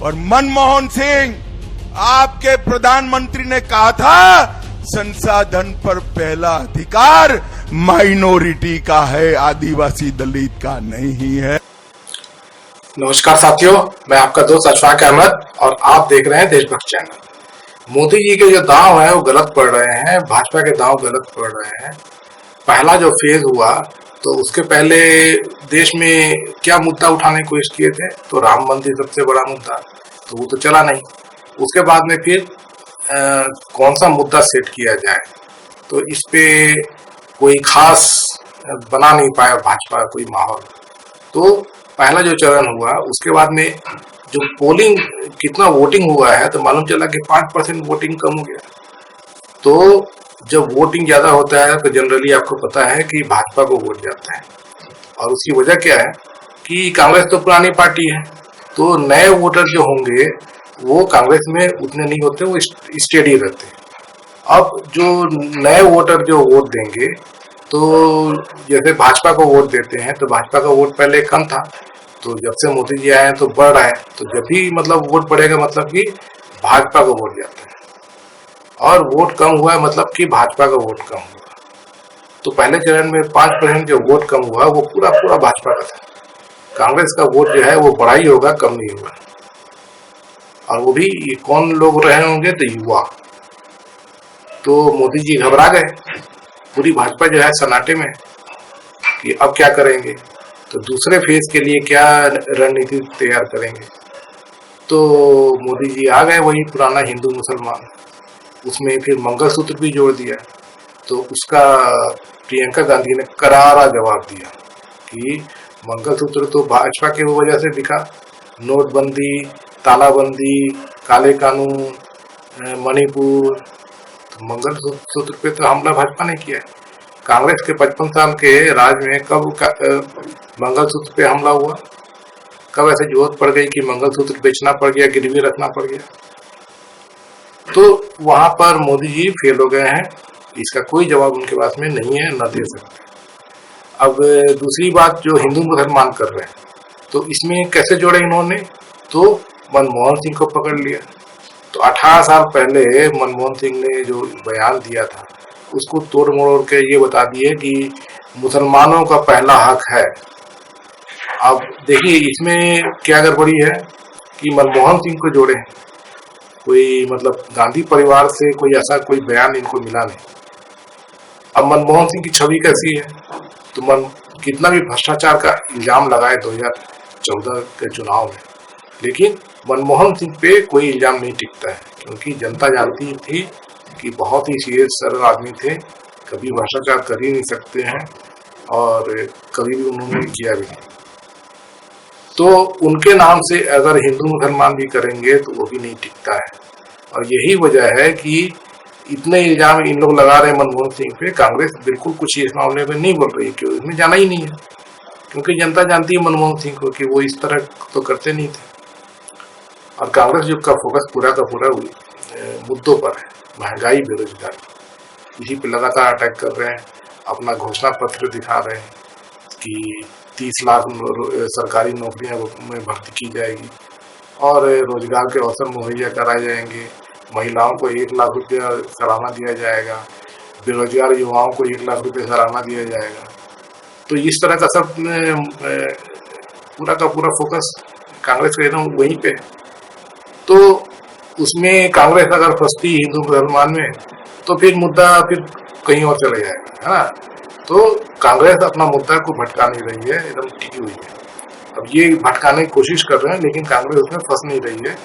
और मनमोहन सिंह, आपके प्रधानमंत्री ने कहा था संसाधन पर पहला अधिकार माइनॉरिटी का है, आदिवासी दलित का नहीं है। नमस्कार साथियों, मैं आपका दोस्त अशफाक अहमद और आप देख रहे हैं देशभक्त चैनल। मोदी जी के जो दांव है वो गलत पड़ रहे हैं, भाजपा के दांव गलत पड़ रहे हैं। पहला जो फेज हुआ तो उसके पहले देश में क्या मुद्दा उठाने की कोशिश किए थे, तो राम मंदिर सबसे बड़ा मुद्दा, तो वो तो चला नहीं। उसके बाद में फिर कौन सा मुद्दा सेट किया जाए, तो इस पे कोई खास बना नहीं पाया भाजपा कोई माहौल। तो पहला जो चरण हुआ उसके बाद में जो पोलिंग कितना वोटिंग हुआ है तो मालूम चला कि 5% वोटिंग कम हो गया। तो जब वोटिंग ज्यादा होता है तो जनरली आपको पता है कि भाजपा को वोट जाता है, और उसकी वजह क्या है कि कांग्रेस तो पुरानी पार्टी है, तो नए वोटर जो होंगे वो कांग्रेस में उतने नहीं होते, वो स्टेडी रहते हैं। अब जो नए वोटर जो वोट देंगे, तो जैसे भाजपा को वोट देते हैं तो भाजपा का वोट पहले कम था, तो जब से मोदी जी आए हैं तो बढ़ रहा है। तो जब भी मतलब वोट बढ़ेगा मतलब कि भाजपा को वोट जाता है, और वोट कम हुआ है मतलब कि भाजपा का वोट कम हुआ। तो पहले चरण में 5% जो वोट कम हुआ वो पूरा भाजपा का था। कांग्रेस का वोट जो है वो बढ़ा ही होगा, कम नहीं हुआ। और वो भी कौन लोग रहे होंगे, तो युवा। तो मोदी जी घबरा गए, पूरी भाजपा जो है सन्नाटे में कि अब क्या करेंगे, तो दूसरे फेज के लिए क्या रणनीति तैयार करेंगे। तो मोदी जी आ गए वही पुराना हिंदू मुसलमान, उसमें फिर मंगलसूत्र भी जोड़ दिया। तो उसका प्रियंका गांधी ने करारा जवाब दिया कि मंगलसूत्र तो भाजपा की वजह से दिखा, नोटबंदी, तालाबंदी, काले कानून, मणिपुर, तो मंगलसूत्र पे तो हमला भाजपा ने किया है। कांग्रेस के 55 साल के राज में कब मंगलसूत्र पे हमला हुआ, कब ऐसे जरूरत पड़ गई कि मंगलसूत्र बेचना पड़ गया, गिरवी रखना पड़ गया। तो वहां पर मोदी जी फेल हो गए हैं, इसका कोई जवाब उनके पास में नहीं है, न दे सकते। अब दूसरी बात जो हिंदू मुसलमान कर रहे हैं, तो इसमें कैसे जोड़े इन्होंने, तो मनमोहन सिंह को पकड़ लिया। तो 18 साल पहले मनमोहन सिंह ने जो बयान दिया था उसको तोड़ मरोड़ के ये बता दिए कि मुसलमानों का पहला हक है। अब देखिए इसमें क्या गड़बड़ी है कि मनमोहन सिंह को जोड़े, कोई मतलब गांधी परिवार से कोई ऐसा कोई बयान इनको मिला नहीं। अब मनमोहन सिंह की छवि कैसी है, तो कितना भी भ्रष्टाचार का इल्जाम लगाए 2014 के चुनाव में, लेकिन मनमोहन सिंह पे कोई इल्जाम नहीं टिकता है, क्योंकि जनता जानती थी कि बहुत ही सीरियस सरल आदमी थे, कभी भ्रष्टाचार कर ही नहीं सकते हैं, और कभी भी उन्होंने किया भी नहीं। तो उनके नाम से अगर हिंदू मुसलमान भी करेंगे तो वो भी नहीं टिकता है। और यही वजह है कि इतने इल्जाम इन लोग लगा रहे हैं मनमोहन सिंह पे, कांग्रेस बिल्कुल कुछ इस मामले में नहीं बोल रही, क्यों, इसमें जाना ही नहीं है, क्योंकि जनता जानती है मनमोहन सिंह को कि वो इस तरह तो करते नहीं थे। और कांग्रेस जो का फोकस पूरा का पूरा मुद्दों पर है, महंगाई, बेरोजगारी, इसी पे लगातार अटैक कर रहे हैं। अपना घोषणा पत्र दिखा रहे हैं कि 30 लाख सरकारी नौकरियां में भर्ती की जाएगी, और रोजगार के अवसर मुहैया कराए जाएंगे, महिलाओं को 1 लाख रुपया सराहना दिया जाएगा, बेरोजगार युवाओं को 1 लाख रुपये सराहना दिया जाएगा। तो इस तरह का सब पूरा का पूरा फोकस कांग्रेस का एकदम वहीं पे। तो उसमें कांग्रेस अगर फंसती हिंदू मुसलमान में तो फिर मुद्दा फिर कहीं और चला जाएगा, है ना। तो कांग्रेस अपना मुद्दा को भटका नहीं रही है, एकदम टिकी हुई है। अब ये भटकाने की कोशिश कर रहे हैं, लेकिन कांग्रेस उसमें फंस नहीं रही है,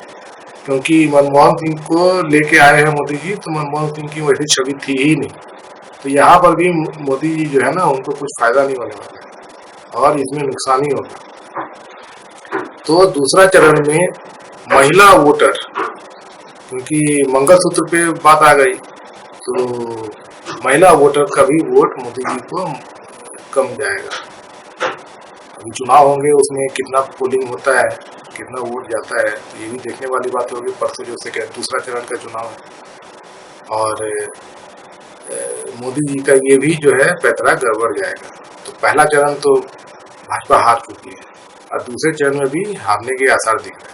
क्योंकि मनमोहन सिंह को लेके आए हैं मोदी जी, तो मनमोहन सिंह की वैसी छवि थी ही नहीं। तो यहाँ पर भी मोदी जी जो है ना, उनको कुछ फायदा नहीं होने वाला है, और इसमें नुकसान ही होगा। तो दूसरा चरण में महिला वोटर, क्योंकि मंगलसूत्र पे बात आ गई, तो महिला वोटर का भी वोट मोदी जी को कम जाएगा। अभी चुनाव होंगे, उसमें कितना पोलिंग होता है, कितना वोट जाता है, ये भी देखने वाली बात होगी। परसों जो से दूसरा चरण का चुनाव है, और मोदी जी का ये भी जो है पैतरा गड़बड़ जाएगा। तो पहला चरण तो भाजपा हार चुकी है, और दूसरे चरण में भी हारने के आसार दिख रहे हैं।